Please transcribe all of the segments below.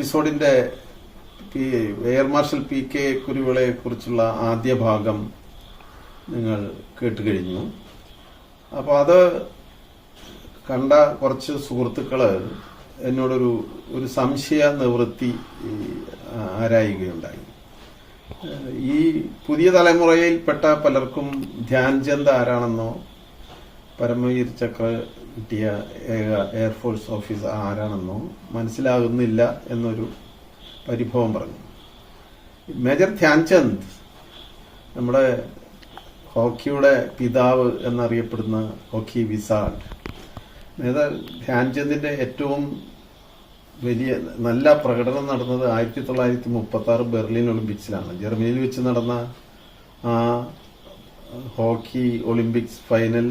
എപ്പിസോഡിൻ്റെ air marshal PK കുരുവിളയെ കുറിച്ചുള്ള ആദ്യ ഭാഗം നിങ്ങൾ കേട്ട് കഴിഞ്ഞു. അപ്പോൾ അത് കണ്ട കുറച്ച് സുഹൃത്തുക്കൾ എന്നോടൊരു സംശയ നിവൃത്തി ആരായുകയുണ്ടായി. ഈ പുതിയ തലമുറയിൽപ്പെട്ട പലർക്കും ധ്യാൻചന്ദ് ആരാണെന്നോ പരമവീർ ചക്ര കിട്ടിയ എയർഫോഴ്സ് ഓഫീസർ ആരാണെന്നോ മനസ്സിലാകുന്നില്ല എന്നൊരു പരിഭവം പറഞ്ഞു. മേജർ ധ്യാൻചന്ദ് നമ്മുടെ ഹോക്കിയുടെ പിതാവ് എന്നറിയപ്പെടുന്ന ഹോക്കി വിസാർഡ്. മേജർ ധ്യാൻചന്ദിൻ്റെ ഏറ്റവും വലിയ നല്ല പ്രകടനം നടന്നത് 1936 ബെർലിൻ ഒളിമ്പിക്സിലാണ്. ജർമ്മനിയിൽ വെച്ച് നടന്ന ആ ഹോക്കി ഒളിമ്പിക്സ് ഫൈനൽ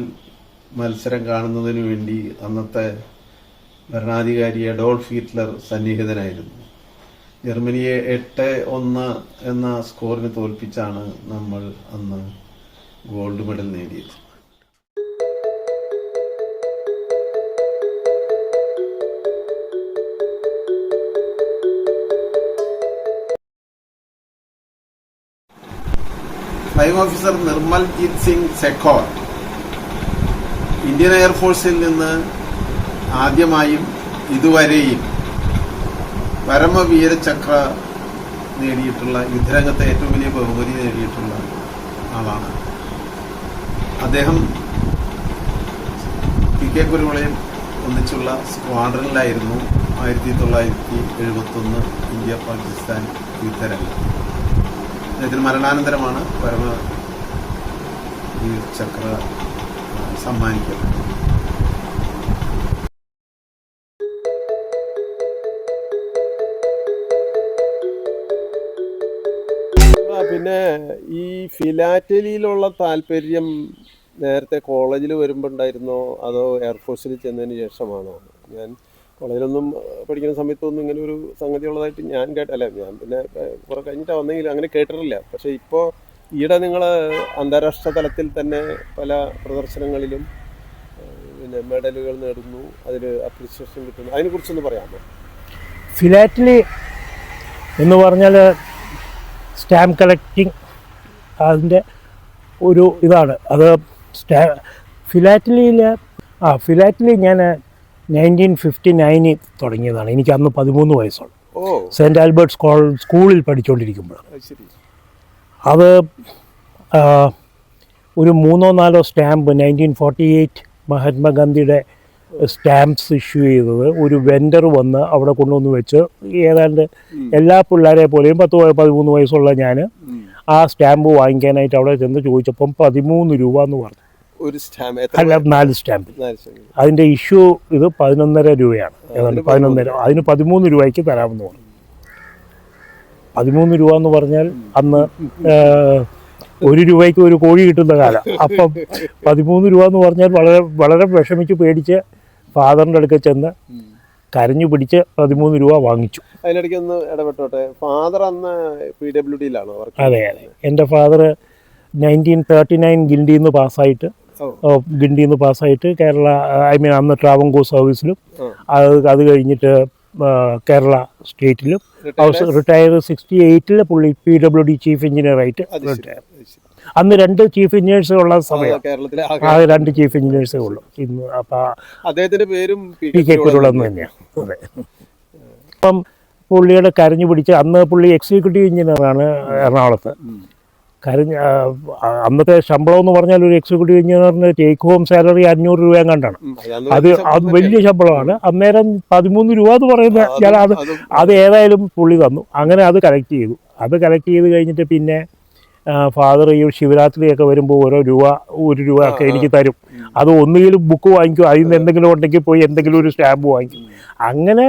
മത്സരം കാണുന്നതിന് വേണ്ടി അന്നത്തെ ഭരണാധികാരി അഡോൾഫ് ഹിറ്റ്ലർ സന്നിഹിതനായിരുന്നു. ജർമ്മനിയെ 8-1 എന്ന സ്കോറിന് തോൽപ്പിച്ചാണ് നമ്മൾ അന്ന് ഗോൾഡ് മെഡൽ നേടിയത്. Flying officer Nirmaljit Singh സെഖോർ Indian എയർഫോഴ്സിൽ നിന്ന് ആദ്യമായും ഇതുവരെയും പരമവീര ചക്ര നേടിയിട്ടുള്ള യുദ്ധരംഗത്തെ ഏറ്റവും വലിയ ബഹുമതി നേടിയിട്ടുള്ള ആളാണ് അദ്ദേഹം. PK കുരുവിളയിൽ ഒന്നിച്ചുള്ള സ്ക്വാഡ്രനിലായിരുന്നു 1971 ഇന്ത്യ പാകിസ്ഥാൻ യുദ്ധരംഗം. അദ്ദേഹത്തിന് മരണാനന്തരമാണ് പരമവീർ ചക്ര സമ്മാനിക്കപ്പെട്ടത്. പിന്നെ ഈ ഫിലാറ്റലിയിലുള്ള താല്പര്യം നേരത്തെ കോളേജിൽ വരുമ്പോൾ ഉണ്ടായിരുന്നോ അതോ എയർഫോഴ്സിൽ ചെന്നതിന് ശേഷമാണോ? ഞാൻ കോളേജിലൊന്നും പഠിക്കുന്ന സമയത്തൊന്നും ഇങ്ങനെ ഒരു സംഗതി ഉള്ളതായിട്ട് ഞാൻ കേട്ടല്ല. ഞാൻ പിന്നെ കുറെ കഴിഞ്ഞിട്ടാണ് വന്നെങ്കിൽ അങ്ങനെ കേട്ടിട്ടില്ല. പക്ഷേ ഇപ്പോൾ ഈയിടെ നിങ്ങൾ അന്താരാഷ്ട്ര തലത്തിൽ തന്നെ പല പ്രദർശനങ്ങളിലും പിന്നെ മെഡലുകൾ നേടുന്നു, അതിൽ അപ്രീസിയേഷൻ കിട്ടുന്നു. അതിനെക്കുറിച്ചൊന്ന് പറയാമോ? ഫിലാറ്റലി എന്ന് പറഞ്ഞാൽ സ്റ്റാമ്പ് കളക്റ്റിംഗ് അതിൻ്റെ ഒരു ഇതാണ്. അത് ഫിലാറ്റലി ഞാൻ 1959 തുടങ്ങിയതാണ്. എനിക്ക് അന്ന് 13 വയസ്സുള്ളൂ. സെൻറ്റ് ആൽബർട്ട്സ് സ്കൂളിൽ പഠിച്ചുകൊണ്ടിരിക്കുമ്പോഴാണ്. അത് ഒരു 3-4 സ്റ്റാമ്പ് 1948 മഹാത്മാഗാന്ധിയുടെ സ്റ്റാമ്പ്സ് ഇഷ്യൂ ചെയ്തത് ഒരു വെൻഡർ വന്ന് അവിടെ കൊണ്ടുവന്ന് വെച്ച് ഏതാണ്ട് എല്ലാ പിള്ളേരെ പോലെയും 10-13 വയസ്സുള്ള ഞാൻ ആ സ്റ്റാമ്പ് വാങ്ങിക്കാനായിട്ട് അവിടെ ചെന്ന് ചോദിച്ചപ്പം 13 രൂപ എന്ന് പറഞ്ഞു. ഒരു സ്റ്റാമ്പ് അല്ല, 4 സ്റ്റാമ്പ്. അതിൻ്റെ ഇഷ്യൂ ഇത് 11.5 രൂപയാണ്. ഏതാണ്ട് 11.5. അതിന് 13 രൂപയ്ക്ക് തരാമെന്ന് പറഞ്ഞു. 13 രൂപ എന്ന് പറഞ്ഞാൽ അന്ന് 1 രൂപയ്ക്ക് ഒരു കോഴി കിട്ടുന്ന കാലം. അപ്പം 13 രൂപ എന്ന് പറഞ്ഞാൽ വളരെ വളരെ വിഷമിച്ച് പേടിച്ച് ഫാദറിൻ്റെ അടുക്കൽ ചെന്ന് കരഞ്ഞു പിടിച്ച് 13 രൂപ വാങ്ങിച്ചു. അതിനിടയ്ക്ക് ഒന്ന് ഇടപെട്ടോട്ടെ, ഫാദർ അന്ന് PWDയിലാണോ? അതെ അതെ. എൻ്റെ ഫാദർ 1939 ഗിണ്ടിയിൽ നിന്ന് പാസ്സായിട്ട് കേരള അന്ന് ട്രാവൻകൂർ സർവീസിലും അത് കഴിഞ്ഞിട്ട് കേരള സ്റ്റേറ്റിലും റിട്ടയർ 68 പുള്ളി PWD ചീഫ് എഞ്ചിനീയറായിട്ട് റിട്ടയർ. അന്ന് 2 ചീഫ് എഞ്ചിനീയേഴ്സ് ഉള്ള സമയം, 2 ചീഫ് എഞ്ചിനീയേഴ്സേ ഉള്ളൂ ഇന്ന്. അപ്പം അദ്ദേഹത്തിൻ്റെ പേരും PK കുരുവിളെന്ന് തന്നെയാണ്. അതെ. അപ്പം പുള്ളിയുടെ കരഞ്ഞു പിടിച്ച് അന്ന് പുള്ളി എക്സിക്യൂട്ടീവ് എഞ്ചിനീയറാണ് എറണാകുളത്ത്. അന്നത്തെ ശമ്പളം എന്ന് പറഞ്ഞാൽ ഒരു എക്സിക്യൂട്ടീവ് എഞ്ചിനീയറിന് ടേക്ക് ഹോം സാലറി 500 രൂപ കണ്ടാണ്. അത് വലിയ ശമ്പളമാണ്. അന്നേരം 13 രൂപ എന്ന് പറയുന്നത് ഞാൻ അത് ഏതായാലും പുള്ളി തന്നു. അങ്ങനെ അത് കളക്ട് ചെയ്ത് കഴിഞ്ഞിട്ട് പിന്നെ ഫാദർ ഈ ശിവരാത്രിയൊക്കെ വരുമ്പോൾ 1 രൂപ ഒക്കെ എനിക്ക് തരും. അത് ഒന്നുകിലും ബുക്ക് വാങ്ങിക്കും, അതിൽ നിന്ന് എന്തെങ്കിലും ഉണ്ടെങ്കിൽ പോയി എന്തെങ്കിലും ഒരു സ്റ്റാമ്പ് വാങ്ങിക്കും. അങ്ങനെ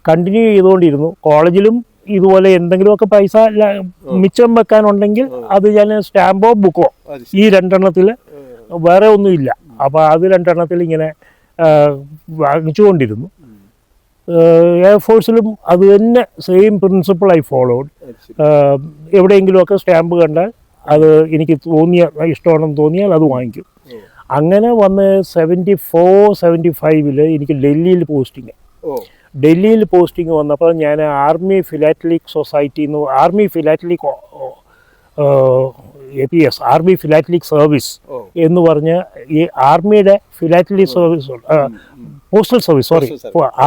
കണ്ടിന്യൂ ചെയ്തുകൊണ്ടിരുന്നു. കോളേജിലും ഇതുപോലെ എന്തെങ്കിലുമൊക്കെ പൈസ മിച്ചം വെക്കാനുണ്ടെങ്കിൽ അത് ഞാൻ സ്റ്റാമ്പോ ബുക്കോ ഈ 2 എണ്ണത്തിൽ വേറെ ഒന്നുമില്ല. അപ്പോൾ അത് 2 എണ്ണത്തിൽ ഇങ്ങനെ വാങ്ങിച്ചുകൊണ്ടിരുന്നു. എയർഫോഴ്സിലും അത് തന്നെ സെയിം പ്രിൻസിപ്പിൾ ഐ ഫോളോഡ്. എവിടെയെങ്കിലുമൊക്കെ സ്റ്റാമ്പ് കണ്ടാൽ അത് എനിക്ക് ഇഷ്ടമാണെന്ന് തോന്നിയാൽ അത് വാങ്ങിക്കും. അങ്ങനെ വന്ന് 74-75 എനിക്ക് ഡൽഹിയിൽ പോസ്റ്റിങ്. ഡൽഹിയിൽ പോസ്റ്റിംഗ് വന്നപ്പോൾ ഞാൻ army philatelic society army philatelic APS army philatelic service എന്ന് പറഞ്ഞ് ഈ ആർമിയുടെ philatelic service postal service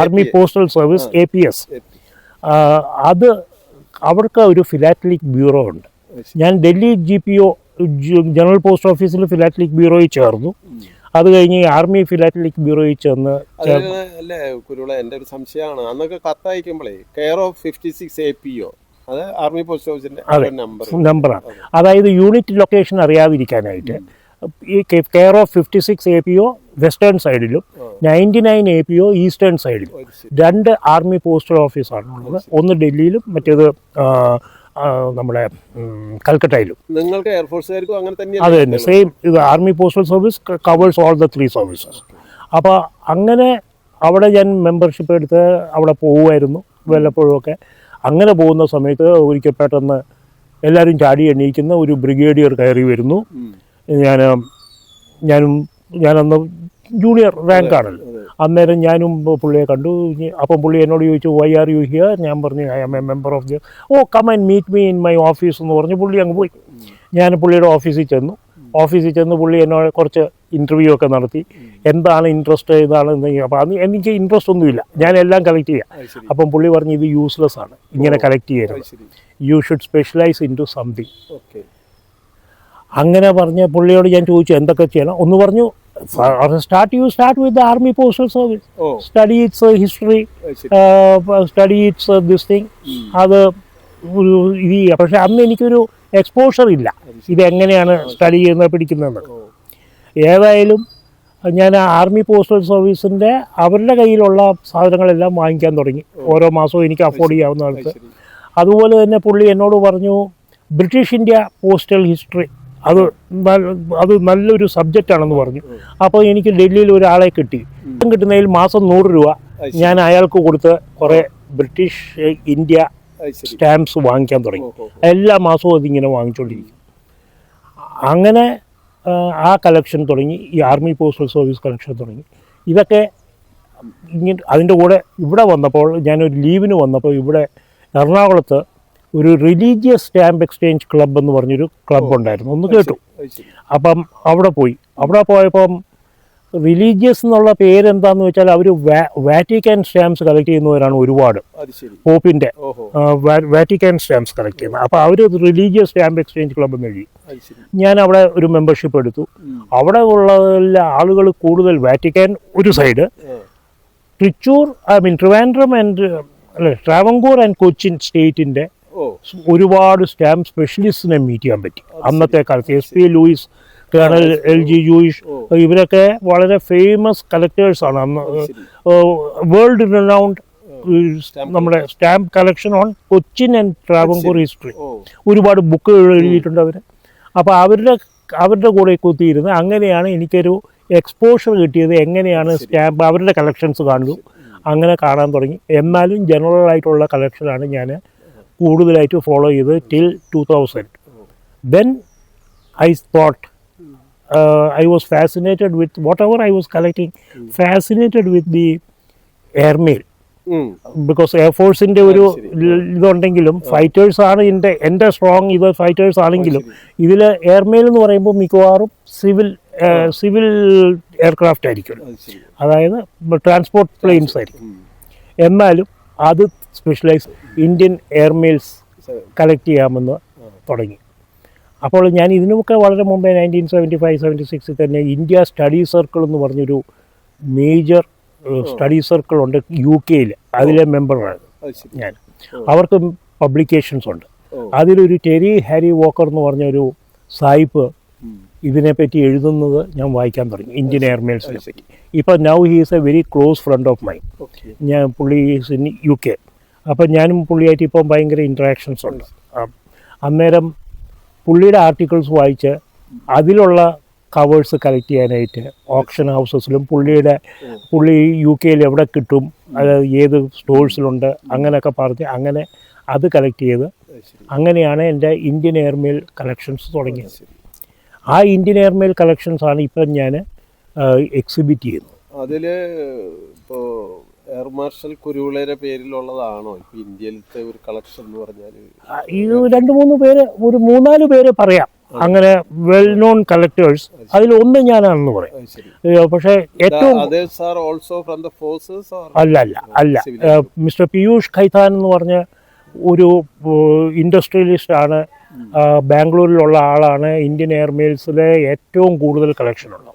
army postal service APS അത് അവർക്ക് ഒരു ഫിലാറ്റലിക് ബ്യൂറോ ഉണ്ട്. ഞാൻ ഡൽഹി GPO ജനറൽ പോസ്റ്റ് ഓഫീസിൽ ഫിലാറ്റലിക് ബ്യൂറോയിൽ ചേർന്നു. അത് കഴിഞ്ഞ് ആർമി ഫിലാറ്റലിക് ബ്യൂറോയിൽ ചെന്ന് അല്ലേ കുരുള, എൻ്റെ ഒരു സംശയമാണ്, അന്നൊക്കെ കത്തയക്കുമ്പോഴേ കെയർ ഓഫ് 56 APO അത് ആർമി പോസ്റ്റ് ഓഫീസിന്റെ നമ്പറാണ്. അതായത് യൂണിറ്റ് ലൊക്കേഷൻ അറിയാതിരിക്കാനായിട്ട് ഈ കെയർ ഓഫ് 56 APO വെസ്റ്റേൺ സൈഡിലും 99 APO ഈസ്റ്റേൺ സൈഡിലും 2 ആർമി പോസ്റ്റൽ ഓഫീസാണ് ഉള്ളത്. ഒന്ന് ഡൽഹിയിലും മറ്റേത് നമ്മുടെ കൽക്കട്ടയിലും. നിങ്ങൾക്ക് എയർഫോഴ്സുകാർക്കും അങ്ങനെ തന്നെ? അത് തന്നെ, സെയിം. ഇത് army postal service covers all the 3 services. അപ്പോൾ അങ്ങനെ അവിടെ ഞാൻ മെമ്പർഷിപ്പ് എടുത്ത് അവിടെ പോവുമായിരുന്നു വല്ലപ്പോഴും ഒക്കെ. അങ്ങനെ പോകുന്ന സമയത്ത് ഒരിക്കൽ പെട്ടെന്ന് എല്ലാവരും ചാടി എണീക്കുന്ന ഒരു ബ്രിഗേഡിയർ കയറി വരുന്നു. ഞാനന്ന് ജൂനിയർ റാങ്കാണല്ലോ. അന്നേരം ഞാനും പുള്ളിയെ കണ്ടു. അപ്പം പുള്ളി എന്നോട് ചോദിച്ചു, വൈ ആർ യു ഹിയർ? ഞാൻ പറഞ്ഞു, I am a member of the come and meet me in my office എന്ന് പറഞ്ഞ് പുള്ളി അങ്ങ് പോയി. ഞാൻ പുള്ളിയുടെ ഓഫീസിൽ ചെന്ന് പുള്ളി എന്നോട് കുറച്ച് ഇൻ്റർവ്യൂ ഒക്കെ നടത്തി. എന്താണ് ഇൻട്രസ്റ്റ്, ഇതാണെന്ന്. അപ്പോൾ അത് എനിക്ക് ഇൻട്രസ്റ്റ് ഒന്നുമില്ല, ഞാൻ എല്ലാം കളക്ട് ചെയ്യാം. അപ്പം പുള്ളി പറഞ്ഞു, ഇത് യൂസ്ലെസ് ആണ്, ഇങ്ങനെ കളക്ട് ചെയ്യരുത്, you should specialise into something. അങ്ങനെ പറഞ്ഞ് പുള്ളിയോട് ഞാൻ ചോദിച്ചു എന്തൊക്കെ ചെയ്യണം. ഒന്ന് പറഞ്ഞു, start with the army postal service, study its history, study its this thing. അത് ഇത് ചെയ്യുക. പക്ഷെ അന്ന് എനിക്കൊരു എക്സ്പോഷർ ഇല്ല ഇതെങ്ങനെയാണ് സ്റ്റഡി ചെയ്യുന്നത് പിടിക്കുന്നതെന്നൊക്കെ. ഏതായാലും ഞാൻ ആർമി പോസ്റ്റൽ സർവീസിൻ്റെ അവരുടെ കയ്യിലുള്ള സാധനങ്ങളെല്ലാം വാങ്ങിക്കാൻ തുടങ്ങി. ഓരോ മാസവും എനിക്ക് അഫോർഡ് ചെയ്യാവുന്ന ആൾക്ക്. അതുപോലെ തന്നെ പുള്ളി എന്നോട് പറഞ്ഞു, ബ്രിട്ടീഷ് ഇന്ത്യ പോസ്റ്റൽ ഹിസ്റ്ററി അത് നല്ലൊരു സബ്ജക്റ്റാണെന്ന് പറഞ്ഞു. അപ്പോൾ എനിക്ക് ഡൽഹിയിൽ ഒരാളെ കിട്ടുന്നതിൽ മാസം 100 രൂപ ഞാൻ അയാൾക്ക് കൊടുത്ത് കുറേ ബ്രിട്ടീഷ് ഇന്ത്യ സ്റ്റാമ്പ്സ് വാങ്ങിക്കാൻ തുടങ്ങി. എല്ലാ മാസവും അതിങ്ങനെ വാങ്ങിച്ചുകൊണ്ടിരിക്കും. അങ്ങനെ ആ കളക്ഷൻ തുടങ്ങി, ഈ ആർമി പോസ്റ്റൽ സർവീസ് കളക്ഷൻ തുടങ്ങി. ഇതൊക്കെ അതിൻ്റെ കൂടെ ഇവിടെ വന്നപ്പോൾ, ഞാനൊരു ലീവിന് വന്നപ്പോൾ ഇവിടെ എറണാകുളത്ത് ഒരു റിലീജിയസ് സ്റ്റാമ്പ് എക്സ്ചേഞ്ച് ക്ലബ് എന്ന് പറഞ്ഞൊരു ക്ലബ് ഉണ്ടായിരുന്നു, ഒന്ന് കേട്ടു. അപ്പം അവിടെ പോയപ്പം റിലീജിയസ് എന്നുള്ള പേരെന്താന്ന് വെച്ചാൽ അവർ വാറ്റിക്കാൻ സ്റ്റാമ്പ്സ് കളക്ട് ചെയ്യുന്നവരാണ് ഒരുപാട്. പോപ്പിൻ്റെ വാറ്റിക്കാൻ സ്റ്റാമ്പ്സ് കളക്ട് ചെയ്യുന്നത്. അപ്പോൾ അവർ റിലീജിയസ് സ്റ്റാമ്പ് എക്സ്ചേഞ്ച് ക്ലബ് എന്ന് എഴുതി. ഞാൻ അവിടെ ഒരു മെമ്പർഷിപ്പ് എടുത്തു. അവിടെ ഉള്ള ആളുകൾ കൂടുതൽ വാറ്റിക്കാൻ ഒരു side, Trivandrum and Travancore and Cochin സ്റ്റേറ്റിൻ്റെ ഒരുപാട് സ്റ്റാമ്പ് സ്പെഷ്യലിസ്റ്റിനെ മീറ്റ് ചെയ്യാൻ പറ്റി അന്നത്തെ കാലത്ത്. SP Lewis, colonel LG Jewish, ഇവരൊക്കെ വളരെ ഫേമസ് കളക്ടേഴ്സാണ് അന്ന്. വേൾഡ് റിനൗണ്ട് നമ്മുടെ stamp collection on Cochin and Travancore history. ഒരുപാട് ബുക്കുകൾ എഴുതിയിട്ടുണ്ട് അവർ. അപ്പോൾ അവരുടെ കൂടെ കുത്തിയിരുന്ന് അങ്ങനെയാണ് എനിക്കൊരു എക്സ്പോഷർ കിട്ടിയത്. എങ്ങനെയാണ് സ്റ്റാമ്പ് അവരുടെ കളക്ഷൻസ് കാണുന്നു, അങ്ങനെ കാണാൻ തുടങ്ങി. എന്നാലും ജനറൽ ആയിട്ടുള്ള കളക്ഷനാണ് ഞാൻ കൂടുതലായിട്ട് ഫോളോ ചെയ്തത് till 2000. Then I thought I was fascinated with whatever I was collecting, fascinated with the airmail. Because എയർഫോഴ്സിൻ്റെ ഒരു ഇതുണ്ടെങ്കിലും ഫൈറ്റേഴ്സാണ് എൻ്റെ സ്ട്രോങ്. ഇത് ഫൈറ്റേഴ്സ് ആണെങ്കിലും ഇതിൽ എയർമെയിൽ എന്ന് പറയുമ്പോൾ മിക്കവാറും സിവിൽ എയർക്രാഫ്റ്റ് ആയിരിക്കും, അതായത് ട്രാൻസ്പോർട്ട് പ്ലെയിൻസ് ആയിരിക്കും. എന്നാലും അത് സ്പെഷ്യലൈസ് ഇന്ത്യൻ എയർമെയിൽസ് കളക്ട് ചെയ്യാമെന്ന് തുടങ്ങി. അപ്പോൾ ഞാൻ ഇതിനുമൊക്കെ വളരെ മുമ്പേ 1975-76 തന്നെ ഇന്ത്യ സ്റ്റഡി സർക്കിൾ എന്ന് പറഞ്ഞൊരു മേജർ സ്റ്റഡി സർക്കിൾ ഉണ്ട് UK അതിലെ മെമ്പറാണ് ഞാൻ. അവർക്ക് പബ്ലിക്കേഷൻസ് ഉണ്ട്. അതിലൊരു ടെറി ഹാരി വോക്കർ എന്ന് പറഞ്ഞൊരു സായിപ്പ് ഇതിനെപ്പറ്റി എഴുതുന്നത് ഞാൻ വായിക്കാൻ തുടങ്ങി, ഇന്ത്യൻ എയർമെയിൽസിനെ പറ്റി. ഇപ്പം now he is A very close friend of mine. പുള്ളി ഈസ് ഇൻ UK. അപ്പം ഞാനും പുള്ളിയായിട്ട് ഇപ്പം ഭയങ്കര ഇൻട്രാക്ഷൻസ് ഉണ്ട്. അന്നേരം പുള്ളിയുടെ ആർട്ടിക്കിൾസ് വായിച്ച് അതിലുള്ള കവേഴ്സ് കളക്ട് ചെയ്യാനായിട്ട് ഓപ്ഷൻ ഹൗസസിലും പുള്ളി UK എവിടെ കിട്ടും, അതായത് ഏത് സ്റ്റോഴ്സിലുണ്ട്, അങ്ങനെയൊക്കെ പറഞ്ഞ് അങ്ങനെ അത് കളക്ട് ചെയ്ത് അങ്ങനെയാണ് എൻ്റെ ഇന്ത്യൻ എയർമെയിൽ കളക്ഷൻസ് തുടങ്ങിയത്. ആ ഇന്ത്യൻ എയർമെയിൽ കളക്ഷൻസാണ് ഇപ്പം ഞാൻ എക്സിബിറ്റ് ചെയ്യുന്നത്. അതിൽ ഇപ്പോൾ എയർ മാർഷൽ കുരുവിളയുടെ പേരിലുള്ളതാണോ ഇപ്പൊ ഇന്ത്യയിലത്തെ ഒരു കളക്ഷൻ എന്ന് പറഞ്ഞാൽ? ഇത് 2-3 പേര്, ഒരു 3-4 പേര് പറയാം അങ്ങനെ വെൽ നോൺ കളക്ടേഴ്സ്. അതിൽ ഒന്ന് ഞാനാണെന്ന് പറയാം. പക്ഷേ ഏറ്റവും അല്ല മിസ്റ്റർ പീയൂഷ് ഖൈതാൻ എന്ന് പറഞ്ഞ ഒരു ഇൻഡസ്ട്രിയലിസ്റ്റ് ആണ്. ബാംഗ്ലൂരിലുള്ള ആളാണ്. ഇന്ത്യൻ എയർമെയിൽസിലെ ഏറ്റവും കൂടുതൽ കളക്ഷനുള്ളത്.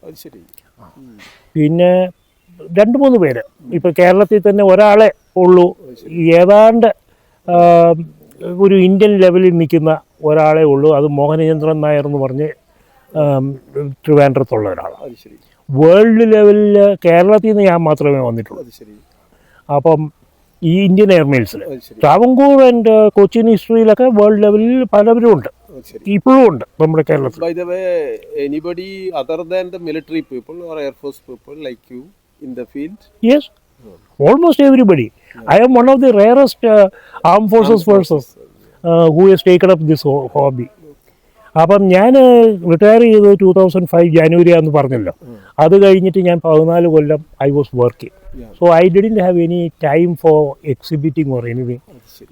പിന്നെ 2-3 പേര് ഇപ്പം കേരളത്തിൽ തന്നെ ഒരാളെ ഉള്ളൂ ഏതാണ്ട് ഒരു ഇന്ത്യൻ ലെവലിൽ നിൽക്കുന്ന ഒരാളെ ഉള്ളൂ. അത് മോഹനചന്ദ്രൻ നായർ എന്ന് പറഞ്ഞ് ട്രിവാൻഡ്രത്തുള്ള ഒരാളാണ്. വേൾഡ് ലെവലിൽ കേരളത്തിൽ നിന്ന് ഞാൻ മാത്രമേ വന്നിട്ടുള്ളൂ. അപ്പം ഈ ഇന്ത്യൻ എയർമെയിൽസിൽ ട്രാവൻകൂർ ആൻഡ് കൊച്ചിൻ ഹിസ്റ്ററിയിലൊക്കെ വേൾഡ് ലെവലിൽ പലവരും ഉണ്ട്, ഇപ്പോഴും ഉണ്ട് നമ്മുടെ കേരളത്തിൽ. By the way, anybody other than the military people or air force people like you in the field? Yes, almost everybody. I am one of the rarest armed forces persons who has taken up this hobby. അപ്പം ഞാൻ retire ചെയ്തത് 2005 ജാനുവരി ആണെന്ന് പറഞ്ഞല്ലോ. അത് കഴിഞ്ഞിട്ട് ഞാൻ 14 കൊല്ലം I was working. So I didn't have any time for exhibiting or anything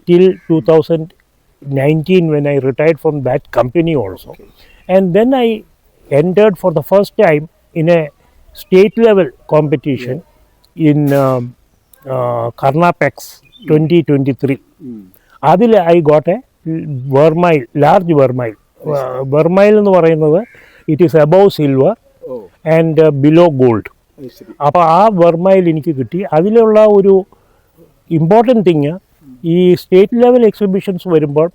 till 2019 when I retired from that company also. And then I entered for the first time in a state level competition in Karnapex 2023. അതിൽ I got A വെർമൈൽ, large വെർമൈൽ. വെർമൈൽ എന്ന് പറയുന്നത് it is above silver and below gold. അപ്പോൾ ആ വെർമൈൽ എനിക്ക് കിട്ടി. അതിലുള്ള ഒരു important thing, ഈ സ്റ്റേറ്റ് ലെവൽ എക്സിബിഷൻസ് വരുമ്പോൾ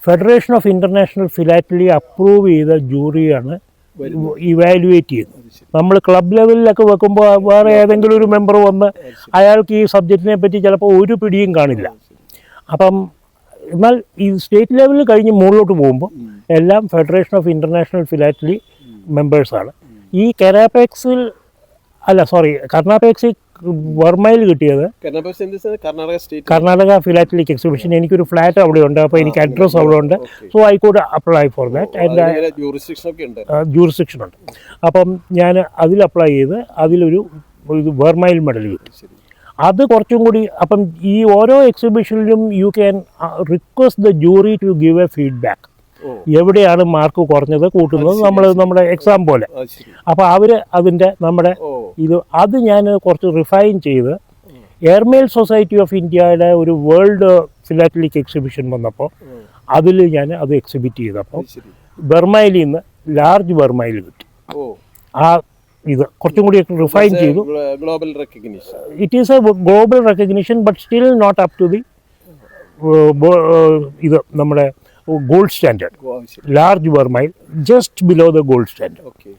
federation of international philately approve ചെയ്ത ജൂറിയാണ് ഇവാലുവേറ്റ് ചെയ്യുന്നത്. നമ്മൾ ക്ലബ് ലെവലിലൊക്കെ വെക്കുമ്പോൾ വേറെ ഏതെങ്കിലും ഒരു മെമ്പർ വന്ന് അയാൾക്ക് ഈ സബ്ജക്റ്റിനെ പറ്റി ചിലപ്പോൾ ഒരു പിടിയും കാണില്ല. അപ്പം എന്നാൽ ഈ സ്റ്റേറ്റ് ലെവലിൽ കഴിഞ്ഞ് മുകളിലോട്ട് പോകുമ്പോൾ എല്ലാം ഫെഡറേഷൻ ഓഫ് ഇൻ്റർനാഷണൽ ഫിലാറ്റലി മെമ്പേഴ്സാണ്. ഈ കർണാപെക്സിൽ വെർമയിൽ കിട്ടിയത് കർണാടക ഫിലാറ്റലിക് എക്സിബിഷൻ. എനിക്കൊരു ഫ്ലാറ്റ് അവിടെ ഉണ്ട്, അപ്പോൾ എനിക്ക് അഡ്രസ് അവിടെ ഉണ്ട്. So I could apply for that. And jurisdiction ഉണ്ട്. അപ്പം ഞാൻ അതിൽ അപ്ലൈ ചെയ്ത് അതിലൊരു വെർമൈൽ മെഡൽ കിട്ടി. അത് കുറച്ചും കൂടി, അപ്പം ഈ ഓരോ എക്സിബിഷനിലും you can request the jury to give a feedback. എവിടെയാണ് മാർക്ക് കുറഞ്ഞത് കൂട്ടുന്നത്, നമ്മുടെ എക്സാം പോലെ. അപ്പോൾ അവർ അതിൻ്റെ അത് ഞാൻ കുറച്ച് റിഫൈൻ ചെയ്ത് എയർമെയിൽ സൊസൈറ്റി ഓഫ് ഇന്ത്യയുടെ ഒരു വേൾഡ് ഫിലാറ്റലിക് എക്സിബിഷൻ വന്നപ്പോൾ അതിൽ ഞാൻ അത് എക്സിബിറ്റ് ചെയ്തപ്പോൾ ബർമയിൽ നിന്ന് ലാർജ് ബർമയിൽ കിട്ടി. ആ ഇത് കുറച്ചും കൂടി റിഫൈൻ ചെയ്തു. It is a global recognition but still not up to the ഇത് നമ്മുടെ gold standard. Large vermeil just below the gold standard.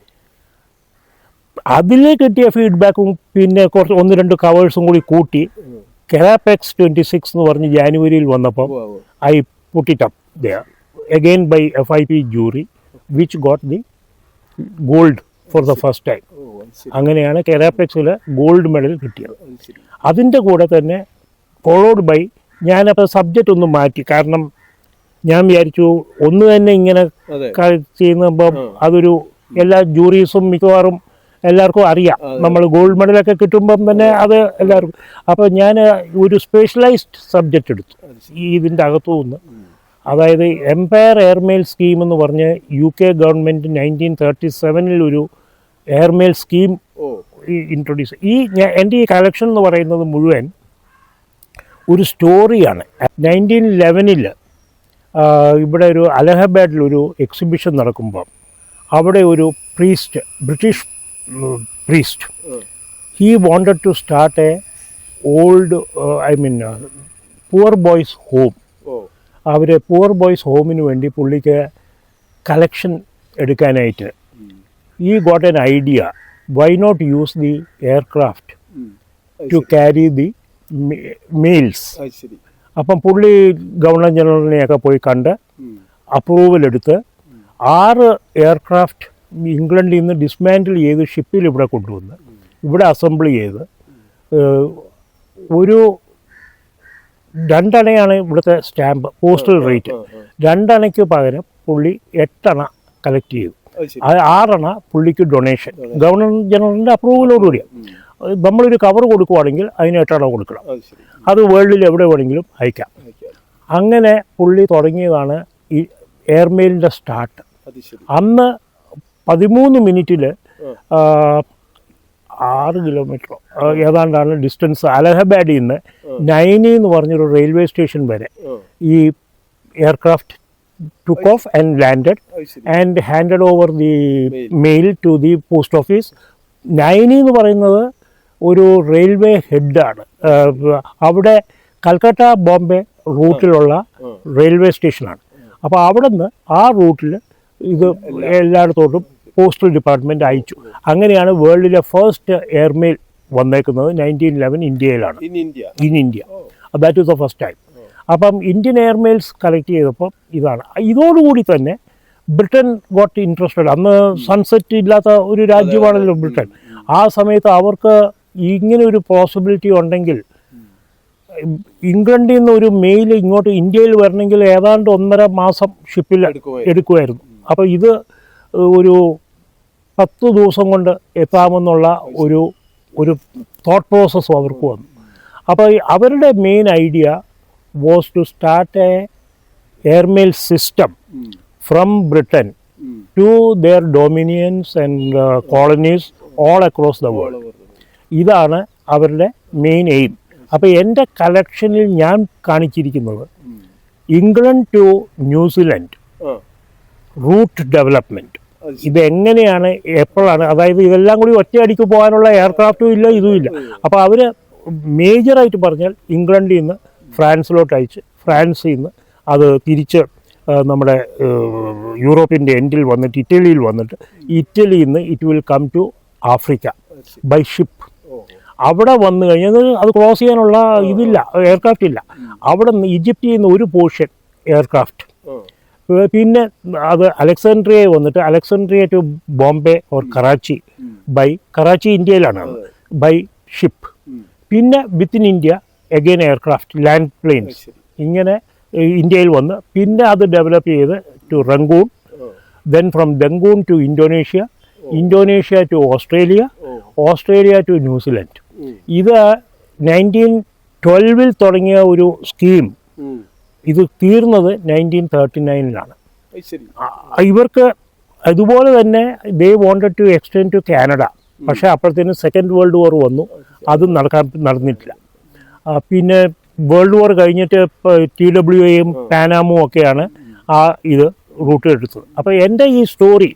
അതിൽ കിട്ടിയ ഫീഡ്ബാക്കും പിന്നെ കുറച്ച് 1-2 കവേഴ്സും കൂടി കൂട്ടി കെറാപെക്സ് 26 എന്ന് പറഞ്ഞ് ജാനുവരിയിൽ വന്നപ്പോൾ I put it up there again by FIP jury which got the gold for the first time. അങ്ങനെയാണ് കെറാപെക്സിൽ ഗോൾഡ് മെഡൽ കിട്ടിയത്. അതിൻ്റെ കൂടെ തന്നെ ഫോളോഡ് ബൈ, ഞാനപ്പോൾ സബ്ജക്റ്റ് ഒന്ന് മാറ്റി. കാരണം ഞാൻ വിചാരിച്ചു ഒന്ന് തന്നെ ഇങ്ങനെ ചെയ്യുമ്പം അതൊരു എല്ലാ ജൂറീസും മിക്കവാറും എല്ലാവർക്കും അറിയാം. നമ്മൾ ഗോൾഡ് മെഡലൊക്കെ കിട്ടുമ്പം തന്നെ അത് എല്ലാവർക്കും. അപ്പോൾ ഞാൻ ഒരു സ്പെഷ്യലൈസ്ഡ് സബ്ജക്റ്റ് എടുത്തു ഇതിൻ്റെ അകത്തു നിന്ന്. അതായത് എംപയർ എയർമെയിൽ സ്കീം എന്ന് പറഞ്ഞ് UK ഗവൺമെൻറ് 1937 ഒരു എയർമെയിൽ സ്കീം ഇൻട്രൊഡ്യൂസ്. എൻ്റെ ഈ കളക്ഷൻ എന്ന് പറയുന്നത് മുഴുവൻ ഒരു സ്റ്റോറിയാണ്. 1911 ഇവിടെ ഒരു അലഹബാദിലൊരു എക്സിബിഷൻ നടക്കുമ്പോൾ അവിടെ ഒരു priest, British priest, he wanted to start a old poor boys home. അവർ പുവർ ബോയ്സ് ഹോമിന് വേണ്ടി പുള്ളിക്ക് കളക്ഷൻ എടുക്കാനായിട്ട് ഈ got an idea, why not use the aircraft to carry the mails. അപ്പം പുള്ളി ഗവർണർ ജനറലിനെയൊക്കെ പോയി കണ്ട് അപ്രൂവൽ എടുത്ത് 6 എയർക്രാഫ്റ്റ് ഇംഗ്ലണ്ടിൽ നിന്ന് ഡിസ്മാൻഡിൽ ചെയ്ത് ഷിപ്പിൽ ഇവിടെ കൊണ്ടുവന്ന് ഇവിടെ അസംബിൾ ചെയ്ത് ഒരു 2 അണയാണ് ഇവിടുത്തെ സ്റ്റാമ്പ് പോസ്റ്റൽ റേറ്റ്. 2 അണയ്ക്ക് പകരം പുള്ളി 8 അണ കളക്ട് ചെയ്തു. അത് 6 അണ പുള്ളിക്ക് ഡൊണേഷൻ, ഗവർണർ ജനറലിൻ്റെ അപ്രൂവലോടുകൂടിയാണ്. നമ്മളൊരു കവർ കൊടുക്കുവാണെങ്കിൽ അതിന് 8 അട കൊടുക്കണം. അത് ശരി. അത് വേൾഡിൽ എവിടെ വേണമെങ്കിലും അയക്കാം. അങ്ങനെ പുള്ളി തുടങ്ങിയതാണ് ഈ എയർമെയിലിൻ്റെ സ്റ്റാർട്ട്. അത് ശരി. അന്ന് 13 മിനിറ്റിൽ 6 കിലോമീറ്ററോ ഏതാണ്ടാണ് ഡിസ്റ്റൻസ് അലഹബാഡിൽ നിന്ന് നൈനി എന്ന് പറഞ്ഞൊരു റെയിൽവേ സ്റ്റേഷൻ വരെ ഈ aircraft took off and landed and handed over the mail to the post office. Naini എന്ന് പറയുന്നത് ഒരു റെയിൽവേ ഹെഡാണ്. അവിടെ കൽക്കട്ട ബോംബെ റൂട്ടിലുള്ള റെയിൽവേ സ്റ്റേഷനാണ്. അപ്പോൾ അവിടെ നിന്ന് ആ റൂട്ടിൽ ഇത് എല്ലായിടത്തോട്ടും പോസ്റ്റൽ ഡിപ്പാർട്ട്മെൻറ്റ് അയച്ചു. അങ്ങനെയാണ് വേൾഡിലെ ഫസ്റ്റ് എയർമെയിൽ വന്നേക്കുന്നത്. 1911 ഇന്ത്യയിലാണ്. In India. That is the first time. അപ്പം ഇന്ത്യൻ എയർമെയിൽസ് കളക്ട് ചെയ്തപ്പം ഇതാണ്. ഇതോടുകൂടി തന്നെ ബ്രിട്ടൻ ഗോട്ട് ഇൻട്രസ്റ്റഡ്. അന്ന് സൺസെറ്റ് ഇല്ലാത്ത ഒരു രാജ്യമാണല്ലോ ബ്രിട്ടൻ. ആ സമയത്ത് അവർക്ക് ഇങ്ങനെ ഒരു പോസിബിലിറ്റി ഉണ്ടെങ്കിൽ ഇംഗ്ലണ്ടിൽ നിന്ന് ഒരു മെയിൽ ഇങ്ങോട്ട് ഇന്ത്യയിൽ വരണമെങ്കിൽ ഏതാണ്ട് 1.5 മാസം ഷിപ്പിൽ എടുക്കുമായിരുന്നു. അപ്പോൾ ഇത് ഒരു 10 ദിവസം കൊണ്ട് എത്താമെന്നുള്ള ഒരു തോട്ട് പ്രോസസ്സും അവർക്ക് വന്നു. അപ്പോൾ അവരുടെ main idea was to start a airmail system from Britain to their dominions and colonies all across the world. ഇതാണ് അവരുടെ മെയിൻ എയിം. അപ്പോൾ എൻ്റെ കളക്ഷനിൽ ഞാൻ കാണിച്ചിരിക്കുന്നത് England to New Zealand route development. ഇതെങ്ങനെയാണ്, എപ്പോഴാണ്, അതായത് ഇതെല്ലാം കൂടി ഒറ്റയടിക്ക് പോകാനുള്ള എയർക്രാഫ്റ്റും ഇല്ല, ഇതുമില്ല. അപ്പോൾ അവർ മേജറായിട്ട് പറഞ്ഞാൽ ഇംഗ്ലണ്ടിൽ നിന്ന് ഫ്രാൻസിലോട്ട് അയച്ച് ഫ്രാൻസിൽ നിന്ന് അത് തിരിച്ച് നമ്മുടെ യൂറോപ്പിൻ്റെ എൻഡിൽ വന്നിട്ട് ഇറ്റലിയിൽ വന്നിട്ട് ഇറ്റലിയിൽ നിന്ന് it will come to Africa by ship. അവിടെ വന്നു കഴിഞ്ഞാൽ അത് ക്രോസ് ചെയ്യാനുള്ള ഇതില്ല, എയർക്രാഫ്റ്റ് ഇല്ല. അവിടെ നിന്ന് ഈജിപ്തിൽ നിന്ന് ഒരു പോർഷൻ എയർക്രാഫ്റ്റ്, പിന്നെ അത് അലക്സാൻഡ്രിയ വന്നിട്ട് Alexandria to Bombay or Karachi by Karachi ഇന്ത്യയിലാണ് അത് ബൈ ഷിപ്പ്. പിന്നെ within India again aircraft land planes ഇങ്ങനെ ഇന്ത്യയിൽ വന്ന് പിന്നെ അത് ഡെവലപ്പ് ചെയ്ത് to Rangoon, then from Rangoon to Indonesia, Indonesia to Australia, Australia to New Zealand. ഇത് 1912 തുടങ്ങിയ ഒരു സ്കീം. ഇത് തീർന്നത് 1939 ഇവർക്ക് അതുപോലെ തന്നെ they wanted to extend to Canada. പക്ഷേ അപ്പോഴത്തേനും സെക്കൻഡ് വേൾഡ് വാർ വന്നു, അതും നടന്നിട്ടില്ല. പിന്നെ വേൾഡ് വാർ കഴിഞ്ഞിട്ട് TWAയും പാനാമും ഒക്കെയാണ് ആ ഇത് റൂട്ട് എടുത്തത്. അപ്പോൾ എൻ്റെ ഈ സ്റ്റോറി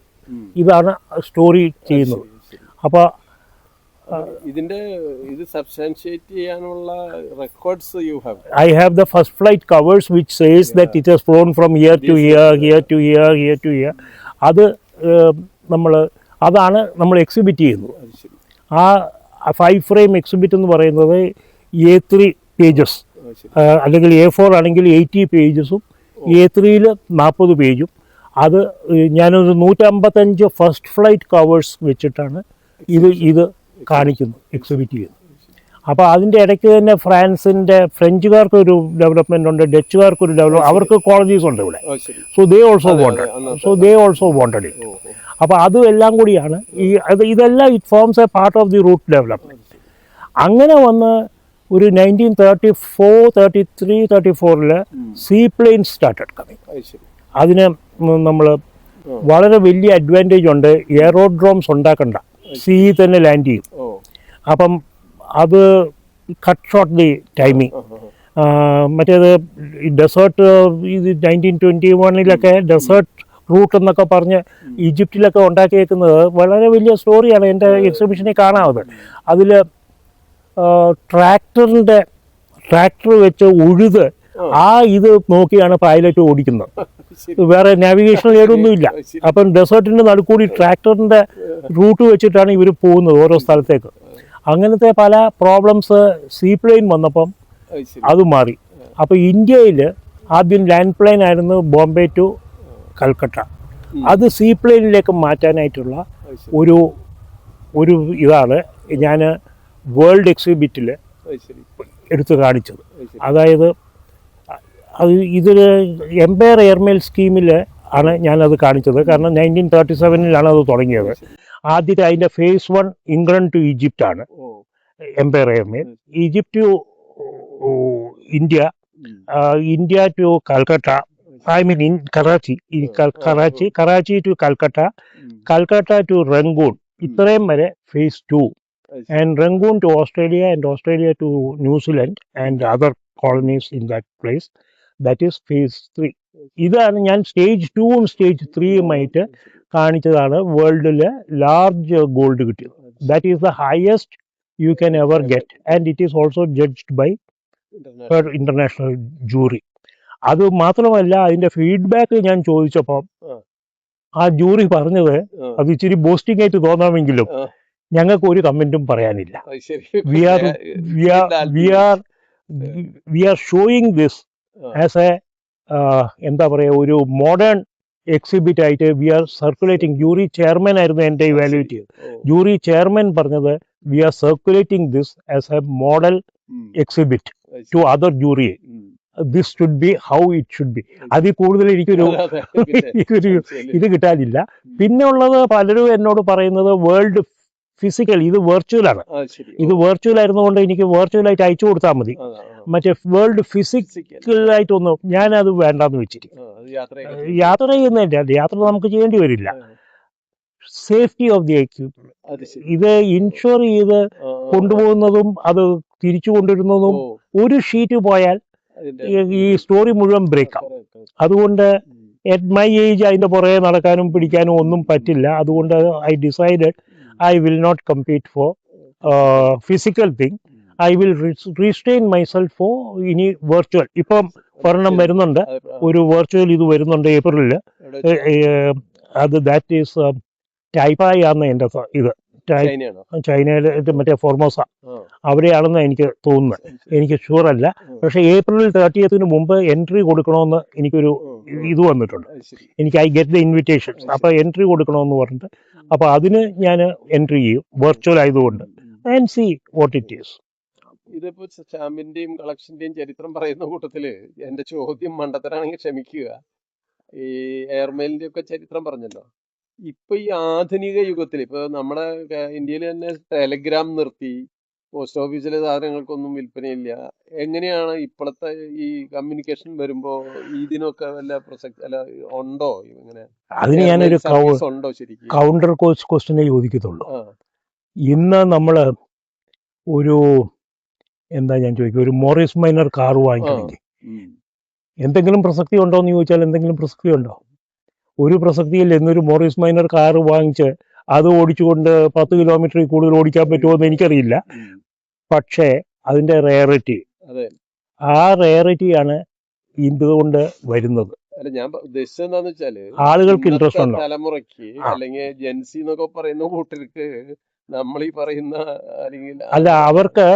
ഇതാണ് സ്റ്റോറി ചെയ്യുന്നത്. അപ്പോൾ ഇതിന്റെ ഇത് സബ്സ്റ്റാൻഷിയേറ്റ് ചെയ്യാനുള്ള records I have the first flight covers which says that it has flown from here to here to here. അത് അതാണ് നമ്മൾ എക്സിബിറ്റ് ചെയ്യുന്നത്. ആ 5 ഫ്രെയിം എക്സിബിറ്റ് എന്ന് പറയുന്നത് A3 പേജസ്, അല്ലെങ്കിൽ A4 ആണെങ്കിൽ 80 പേജസും A3യിൽ 40 പേജും. അത് ഞാനൊരു 155 ഫസ്റ്റ് ഫ്ലൈറ്റ് കവേഴ്സ് വെച്ചിട്ടാണ് ഇത് കാണിക്കുന്നത്, എക്സിബിറ്റ് ചെയ്യുന്നത്. അപ്പോൾ അതിൻ്റെ ഇടയ്ക്ക് തന്നെ ഫ്രഞ്ചുകാർക്കൊരു ഡെവലപ്മെൻ്റ് ഉണ്ട്, ഡച്ചുകാർക്കൊരു അവർക്ക് കോളേജസ് ഉണ്ട് ഇവിടെ. So they also wanted it. അപ്പോൾ അതും എല്ലാം കൂടിയാണ് ഇതെല്ലാം it forms a part of the root development. അങ്ങനെ വന്ന് ഒരു 1934 സീ പ്ലെയിൻ സ്റ്റാർട്ടഡ് കമ്മിങ്. അതിന് നമ്മൾ വളരെ വലിയ അഡ്വാൻറ്റേജ് ഉണ്ട്. എയറോഡ്രോംസ് ഉണ്ടാക്കണ്ട, സീ തന്നെ ലാൻഡ് ചെയ്യും. അപ്പം അത് കട്ട് ഷോർട്ട് ദി ടൈമിങ്. മറ്റേത് ഡെസേർട്ട്, ഇത് 1921 ഡെസേർട്ട് റൂട്ട് എന്നൊക്കെ പറഞ്ഞ് ഈജിപ്തിലൊക്കെ ഉണ്ടാക്കിയേക്കുന്നത് വളരെ വലിയ സ്റ്റോറിയാണ്. എൻ്റെ എക്സിബിഷനിൽ കാണാവുന്നത്. അതിൽ ട്രാക്ടർ വെച്ച് ഉഴുത് ഇത് നോക്കിയാണ് പൈലറ്റ് ഓടിക്കുന്നത്. വേറെ നാവിഗേഷണൽ എയ്ഡൊന്നുമില്ല. അപ്പം ഡെസേർട്ടിൻ്റെ നടുക്കൂടി ട്രാക്ടറിൻ്റെ റൂട്ട് വെച്ചിട്ടാണ് ഇവർ പോകുന്നത് ഓരോ സ്ഥലത്തേക്ക്. അങ്ങനത്തെ പല പ്രോബ്ലംസ് സീ പ്ലെയിൻ വന്നപ്പം അത് മാറി. അപ്പോൾ ഇന്ത്യയിൽ ആദ്യം ലാൻഡ് പ്ലെയിൻ ആയിരുന്നു ബോംബെ ടു കൽക്കട്ട. അത് സീ പ്ലെയിനിലേക്ക് മാറ്റാനായിട്ടുള്ള ഒരു ഇതാണ് ഞാൻ വേൾഡ് എക്സിബിറ്റിൽ എടുത്തു കാണിച്ചത്. അതായത് ഇതൊരു എംപയർ എയർമെയിൽ സ്കീമിൽ ആണ് ഞാനത് കാണിച്ചത്. കാരണം 1937 അത് തുടങ്ങിയത്. ആദ്യത്തെ അതിൻ്റെ phase 1 ഇംഗ്ലണ്ട് ടു ഈജിപ്റ്റ് ആണ്. Empire Airmail, Egypt to India, India to Calcutta. I mean in Karachi, Karachi to Calcutta, Calcutta to Rangoon. ഇത്രയും വരെ phase 2 and Rangoon to Australia and Australia to New Zealand and other colonies in that place. That is phase 3. ഇതാണ് ഞാൻ stage 2ഉം stage 3യുമായിട്ട് കാണിച്ചതാണ് വേൾഡിലെ large gold കിട്ടിയത്. That is the highest you can ever get, and it is also judged by international jury. അത് മാത്രമല്ല, അതിന്റെ feedback ഞാൻ ചോദിച്ചപ്പോൾ ആ ജൂറി പറഞ്ഞത്, അത് ഇച്ചിരി ബോസ്റ്റിംഗ് ആയിട്ട് തോന്നാമെങ്കിലും ഞങ്ങൾക്ക് ഒരു കമന്റും പറയാനില്ല. We are showing this as a എന്താ പറയുക, ഒരു മോഡേൺ എക്സിബിറ്റ് ആയിട്ട് we are circulating. Jury chairman ആയിരുന്നു എൻ്റെ ഇവാലുവേറ്റ് ചെയ്തത്. ജൂറി ചെയർമാൻ പറഞ്ഞത് we are circulating this as a model exhibit to other jury. This should be how it should be. അതിൽ കൂടുതൽ എനിക്കൊരു ഇത് കിട്ടാനില്ല. പിന്നെ ഉള്ളത്, പലരും എന്നോട് പറയുന്നത് വേൾഡ് ഫിസിക്കൽ, ഇത് വെർച്വലാണ്. ഇത് വെർച്വൽ ആയിരുന്നുകൊണ്ട് എനിക്ക് വെർച്വലായിട്ട് അയച്ചു കൊടുത്താൽ മതി. മറ്റേ വേൾഡ് ഫിസിക്കലായിട്ടൊന്നും ഞാനത് വേണ്ടാന്ന് വെച്ചിരിക്കും. യാത്ര ചെയ്യുന്നില്ല, യാത്ര നമുക്ക് ചെയ്യേണ്ടി വരില്ല. സേഫ്റ്റി ഓഫ് ദി എക്യുപ്മെന്റ്, ഇത് ഇൻഷുർ ചെയ്ത് കൊണ്ടുപോകുന്നതും അത് തിരിച്ചു കൊണ്ടുവരുന്നതും, ഒരു ഷീറ്റ് പോയാൽ ഈ സ്റ്റോറി മുഴുവൻ ബ്രേക്കാവും. അതുകൊണ്ട് അറ്റ് മൈ ഏജ് അതിന്റെ പുറകെ നടക്കാനും പിടിക്കാനും ഒന്നും പറ്റില്ല. അതുകൊണ്ട് I decided I will not compete for physical thing. I will restrain myself for ഇനി വെർച്വൽ. ഇപ്പം ഒരെണ്ണം വരുന്നുണ്ട്, ഒരു വെർച്വൽ ഇത് വരുന്നുണ്ട് ഏപ്രിലിൽ. അത് ദാറ്റ് ഈസ് ടൈപ്പായി ആണ് എൻ്റെ ഇത്. ചൈനയിലെ മറ്റേ ഫോർമോസ അവിടെയാണെന്ന് എനിക്ക് തോന്നുന്നത്, എനിക്ക് ഷുവർ അല്ല. പക്ഷെ ഏപ്രിൽ 30th മുമ്പ് എൻട്രി കൊടുക്കണമെന്ന് എനിക്കൊരു ഇത് വന്നിട്ടുണ്ട്. എനിക്ക് ഐ ഗെറ്റ് ദ ഇൻവിറ്റേഷൻസ്. അപ്പോൾ എൻട്രി കൊടുക്കണമെന്ന് പറഞ്ഞിട്ട്, അപ്പോൾ അതിന് ഞാൻ എൻട്രി ചെയ്യും വെർച്വൽ ആയതുകൊണ്ട്. And see what it is. ഇതിപ്പോ സ്റ്റാമ്പിന്റെയും കളക്ഷന്റെയും ചരിത്രം പറയുന്ന കൂട്ടത്തില് എന്റെ ചോദ്യം മണ്ടത്തരാണെങ്കിൽ ക്ഷമിക്കുക. ഈ എയർമെയിലിന്റെ ഒക്കെ ചരിത്രം പറഞ്ഞല്ലോ. ഇപ്പൊ ഈ ആധുനിക യുഗത്തിൽ ഇപ്പൊ നമ്മുടെ ഇന്ത്യയിൽ തന്നെ ടെലഗ്രാം നിർത്തി, പോസ്റ്റ് ഓഫീസിലെ സാധനങ്ങൾക്കൊന്നും വിൽപ്പനയില്ല. എങ്ങനെയാണ് ഇപ്പോഴത്തെ ഈ കമ്മ്യൂണിക്കേഷൻ വരുമ്പോ ഇതിനൊക്കെ വല്ല പ്രസക്തി അല്ല ഉണ്ടോ? ഇങ്ങനെ അതിന് ഞാനൊരു ഉണ്ടോ ശരിക്കും? കൗണ്ടർ ക്വസ്റ്റ്യനെ ചോദിക്കത്തുള്ളൂ. ഇന്ന് നമ്മള് ഒരു എന്താ ഞാൻ ചോദിക്കുക, ഒരു മോറിസ് മൈനർ കാർ വാങ്ങിക്കണമെങ്കിൽ എന്തെങ്കിലും പ്രസക്തി ഉണ്ടോ എന്ന് ചോദിച്ചാൽ എന്തെങ്കിലും പ്രസക്തി ഉണ്ടോ? ഒരു പ്രസക്തിയില്ല. എന്നൊരു മോറിസ് മൈനർ കാർ വാങ്ങിച്ച് അത് ഓടിച്ചുകൊണ്ട് 10 കിലോമീറ്ററിൽ കൂടുതൽ ഓടിക്കാൻ പറ്റുമോ എന്ന് എനിക്കറിയില്ല. പക്ഷേ അതിന്റെ റേറിറ്റി, ആ റേറിറ്റിയാണ് ഇതുകൊണ്ട് വരുന്നത്. ഞാൻ ഉദ്ദേശിച്ചത് എന്താന്ന് വെച്ചാല്, ആളുകൾക്ക് ഇൻട്രസ്റ്റ് ഉണ്ടോ? തലമുറയ്ക്ക് അല്ലെങ്കിൽ ജെൻസി എന്നൊക്കെ പറയുന്ന കൂട്ടർക്ക് നമ്മൾ ഈ പറയുന്ന അല്ല, അവർക്ക്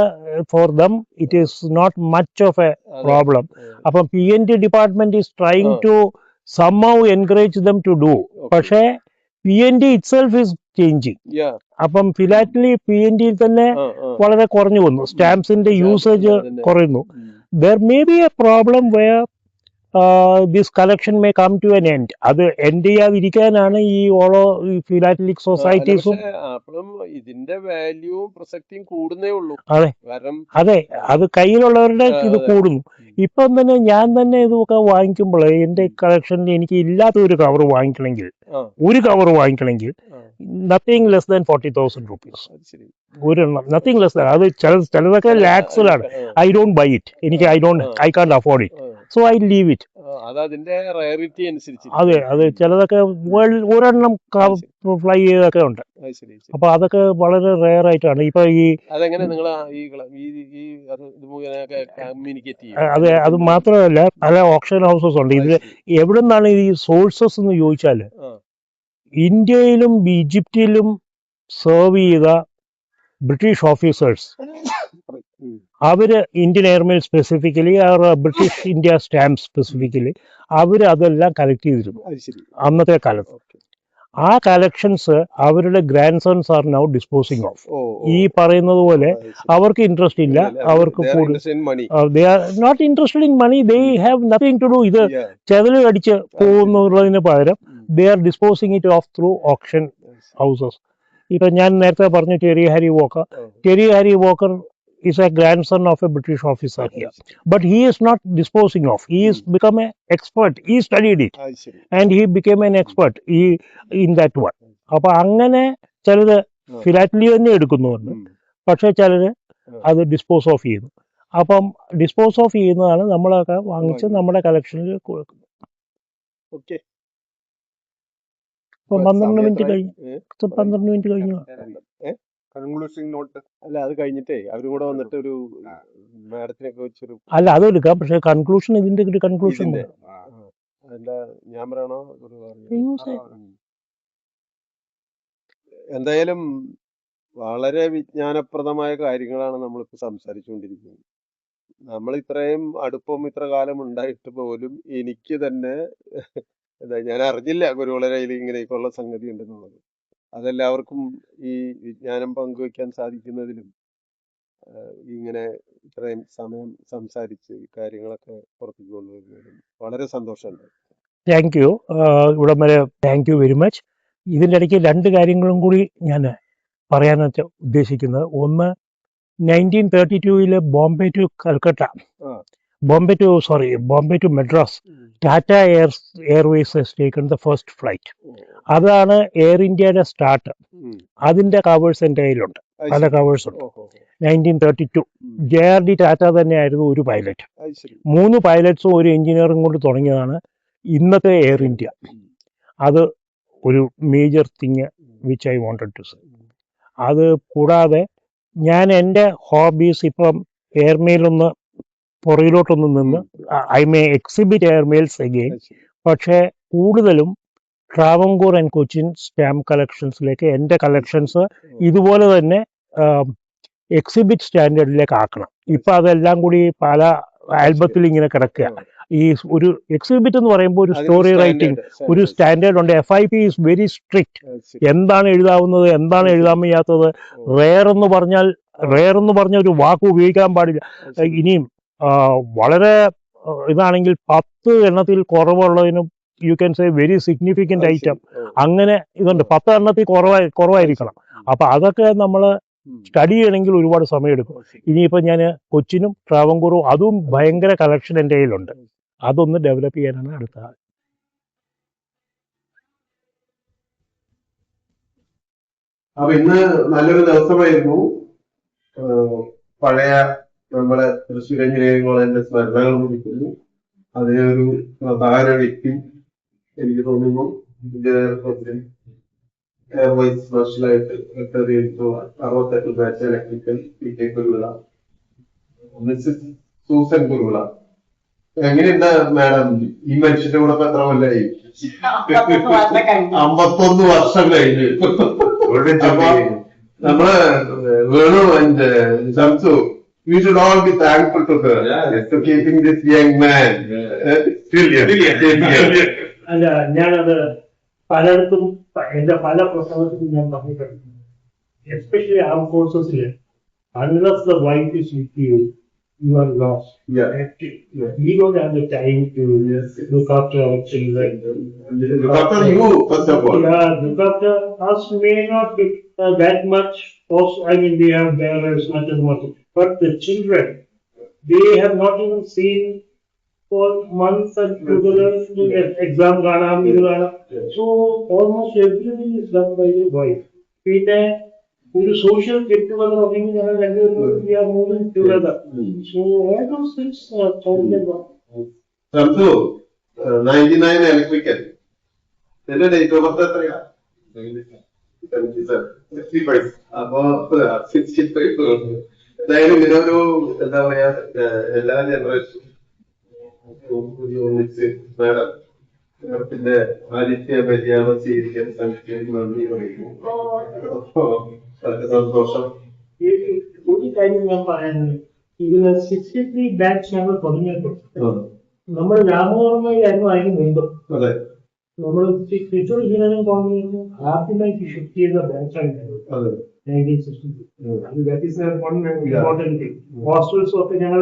for them it is not much of a problem. അപ്പം PND department is trying to somehow encourage them to do. പക്ഷേ PND itself is changing. അപ്പം ഫിലാറ്റലി PND തന്നെ വളരെ കുറഞ്ഞു വന്നു. സ്റ്റാമ്പ്സിന്റെ യൂസേജ് കുറയുന്നു. There may be a problem where this collection may come to an end. അത് end ചെയ്യാതിരിക്കാനാണ് ഈ ഓരോ ഫിലാറ്റലിക് സൊസൈറ്റീസും. ഇതിന്റെ വാല്യൂവും പ്രസക്തിയും കൂടുന്നേ ഉള്ളൂ. അതെ, അത് കയ്യിലുള്ളവരുടെ ഇത് കൂടുന്നു. ഇപ്പം തന്നെ ഞാൻ തന്നെ ഇതൊക്കെ വാങ്ങിക്കുമ്പോൾ എന്റെ കളക്ഷനിൽ എനിക്ക് ഇല്ലാത്ത ഒരു കവർ വാങ്ങിക്കണമെങ്കിൽ നത്തിങ് ലെസ് ദാൻ 40,000 rupees. ഒരെണ്ണം നത്തിങ് ലെസ് ദാൻ. അത് ചിലതൊക്കെ ലാക്സിലാണ്. I don't buy it. എനിക്ക് I can't afford it. So I leave it. അതെ, ചിലതൊക്കെ ഒരെണ്ണം ഫ്ലൈ ചെയ്തൊക്കെ ഉണ്ട്. അപ്പൊ അതൊക്കെ വളരെ റെയർ ആയിട്ടാണ്. ഇപ്പൊ ഈ അതെ, അത് മാത്രമല്ല പല ഓപ്ഷൻ ഹൗസസ് ഉണ്ട്. ഇത് എവിടെ നിന്നാണ് ഈ സോഴ്സസ് എന്ന് ചോദിച്ചാല്, ഇന്ത്യയിലും ഈജിപ്തിലും സെർവ് ചെയ്ത ബ്രിട്ടീഷ് ഓഫീസേഴ്സ്, അവര് Indian airmail specifically, British India stamp specifically, അവര് അതെല്ലാം കളക്ട് ചെയ്തിരുന്നു അന്നത്തെ കാലത്ത്. ആ കളക്ഷൻസ് അവരുടെ grand sons are now disposing of. ഈ പറയുന്നത് പോലെ അവർക്ക് ഇൻട്രസ്റ്റ് ഇല്ല, അവർക്ക് they are not interested in money, they have nothing to do. ഇത് ചെതല് അടിച്ച് പോകുന്നതിന് പകരം they are disposing it of through auction houses. ഇപ്പം ഞാൻ നേരത്തെ പറഞ്ഞു Terry Harry Walker. Terry Harry Walker is a grandson of a British officer here. But he is not disposing of. He is become an expert. He studied it and he became an expert in that one. അപ്പോൾ അങ്ങനെ ചിലത് philately തന്നെ എടുക്കുന്നുണ്ട്, പക്ഷേ ചിലർ അത് dispose of ചെയ്യുന്നു. അപ്പം ഡിസ്പോസ് ഓഫ് ചെയ്യുന്നതാണ് നമ്മളൊക്കെ വാങ്ങിച്ച് നമ്മുടെ കളക്ഷനിൽ കൊടുക്കുന്നത്. ഓക്കെ, ഇപ്പം 12 മിനിറ്റ് കഴിഞ്ഞു. 12 മിനിറ്റ് കഴിഞ്ഞു. കൺക്ലൂസിംഗ് നോട്ട് അല്ല, അത് കഴിഞ്ഞിട്ടേ അവരും കൂടെ വന്നിട്ട് ഒരു മാഡത്തിനൊക്കെ വെച്ചൊരു അല്ല അതെടുക്കാം, പക്ഷെ കൺക്ലൂഷൻ ഇതിന്റെ ഒരു കൺക്ലൂഷൻ എന്താ ഞാൻ പറയണോ? എന്തായാലും വളരെ വിജ്ഞാനപ്രദമായ കാര്യങ്ങളാണ് നമ്മളിപ്പോൾ സംസാരിച്ചുകൊണ്ടിരിക്കുന്നത്. നമ്മൾ ഇത്രയും അടുപ്പം ഇത്ര കാലം ഉണ്ടായിട്ട് പോലും എനിക്ക് തന്നെ എന്താ ഞാൻ അറിഞ്ഞില്ല ഗുരുകുലരയിൽ ഇങ്ങനെയൊക്കെയുള്ള സംഗതി ഉണ്ടെന്നുള്ളത്. അതെല്ലാവർക്കും ഈ വിജ്ഞാനം പങ്കുവയ്ക്കാൻ സാധിക്കുന്നതിലും ഇങ്ങനെ ഇത്രയും സമയം സംസാരിച്ച് ഈ കാര്യങ്ങളൊക്കെ പുറത്തേക്ക് കൊണ്ടുവരുന്നതിലും വളരെ സന്തോഷമുണ്ട്. Thank you. ഇവിടം വരെ താങ്ക് യു വെരി മച്ച്. ഇതിൻ്റെ ഇടയ്ക്ക് 2 കാര്യങ്ങളും കൂടി ഞാൻ പറയാനാണ് ഉദ്ദേശിക്കുന്നത്. ഒന്ന്, 1932 Bombay to Calcutta, Bombay to Madras Tata airways has taken the first flight. അതാണ് എയർ ഇന്ത്യയുടെ സ്റ്റാർട്ട്. അതിന്റെ കവേഴ്സ് എൻ്റെ കയ്യിലുണ്ട്, പല കവേഴ്സ് ഉണ്ട്. 1932 JRD ടാറ്റ തന്നെയായിരുന്നു ഒരു പൈലറ്റ്. 3 പൈലറ്റ്സും ഒരു എഞ്ചിനീയറും കൊണ്ട് തുടങ്ങിയതാണ് ഇന്നത്തെ എയർ ഇന്ത്യ. അത് ഒരു major thing which I wanted to say. അത് കൂടാതെ ഞാൻ എൻ്റെ ഹോബീസ് ഇപ്പം എയർമെയിലൊന്ന് പുറകിലോട്ടൊന്ന് നിന്ന് I may exhibit airmails again, പക്ഷേ കൂടുതലും ട്രാവൻകൂർ ആൻഡ് കൊച്ചിൻ സ്റ്റാമ്പ് കളക്ഷൻസിലേക്ക് എൻ്റെ കളക്ഷൻസ് ഇതുപോലെ തന്നെ എക്സിബിറ്റ് സ്റ്റാൻഡേർഡിലേക്ക് ആക്കണം. ഇപ്പം അതെല്ലാം കൂടി പല ആൽബത്തിൽ ഇങ്ങനെ കിടക്കുക. ഈ ഒരു എക്സിബിറ്റ് എന്ന് പറയുമ്പോൾ ഒരു സ്റ്റോറി റൈറ്റിംഗ് ഒരു സ്റ്റാൻഡേർഡ് ഉണ്ട്. FIP is very strict. എന്താണ് എഴുതാവുന്നത്, എന്താണ് എഴുതാൻ വയ്യാത്തത്, റെയർ എന്ന് പറഞ്ഞ ഒരു വാക്ക് ഉപയോഗിക്കാൻ പാടില്ല. ഇനിയും വളരെ ഇതാണെങ്കിൽ 10 എണ്ണത്തിൽ കുറവുള്ളതിനും you can say very significant item. അങ്ങനെ ഇതുണ്ട്. 10 എണ്ണത്തിൽ കുറവായിരിക്കണം. അപ്പം അതൊക്കെ നമ്മൾ സ്റ്റഡി ചെയ്യണമെങ്കിൽ ഒരുപാട് സമയമെടുക്കും. ഇനിയിപ്പോൾ ഞാൻ കൊച്ചിനും ട്രാവൻകൂറും അതും ഭയങ്കര കളക്ഷൻ എൻ്റെ കയ്യിലുണ്ട്. അതൊന്ന് ഡെവലപ്പ് ചെയ്യാനാണ് അടുത്ത. അപ്പൊ ഇന്ന് നല്ലൊരു ദിവസമായിരുന്നു. പഴയ നമ്മളെ തൃശ്ശൂർ എഞ്ചിനീയറിംഗ് കോളേജിന്റെ സ്മരണകൾ കുറിക്കുന്നു. അതിനൊരു പ്രധാന വ്യക്തി എനിക്ക് തോന്നുന്നു എയർവൈസ് സ്പെഷ്യലായിട്ട് 68 batch electrical PK Kuruvila, Mrs Susan Kuruvila. എങ്ങനെയുണ്ട് മാഡം ഈ മനുഷ്യന്റെ കൂടെ എത്ര കൊല്ലായി? 51 വർഷം കഴിഞ്ഞു. നമ്മള് Venu and Shamsu, we should all be thankful to her for keeping this young man still young. അല്ല, ഞാനത് പലയിടത്തും എന്റെ പല പ്രസംഗത്തിലും ഞാൻ പറഞ്ഞിട്ടുണ്ട്. എസ്പെഷ്യലി ആം ഫോഴ്സസിൽ unless the wife is with you, you are lost. We don't have the time to look after our children. Look after you, first of all. Yeah, look after us may not be that much. Also, I mean, we have there as much as much. But the children, they have not even seen for months and together exam gana. So almost everything is done by the wife. പിന്നെ ഒരു social കെട്ടുകൾ തുടങ്ങി ഞങ്ങൾ രണ്ടുപേരും we are moving together. So all those things are Shamsu 99 electrical. ഇതിന്റെ date of birth എത്രയാ? 65. അപ്പൊ 65. എന്തായാലും ഇതിനൊരു എന്താ പറയാ എല്ലാ ജനറേഷനും ഒന്നിച്ച് മാഡം പിന്നെ ആദിത്യ പര്യാമം സ്വീകരിക്കാൻ ശ്രമിച്ചതിന് നന്ദി പറയുന്നു. വളരെ സന്തോഷം. ഒരു കാര്യം ഞാൻ പറയുന്നത്, ഇതിൽ 63 ബാച്ച് ഞങ്ങൾ തുടങ്ങിയപ്പോൾ നമ്മൾ രാമവർമ്മയിലായിരുന്നു അതിന് മുമ്പ്. അതെ, നമ്മൾ തൃശ്ശൂർ എഞ്ചിനീയറിംഗ് കോളേജിൽ ആദ്യമായിട്ട് ഷിഫ്റ്റ് ചെയ്ത ബാച്ചായിരുന്നു 1962. That is one important thing. Hostels ഒക്കെ ഞങ്ങൾ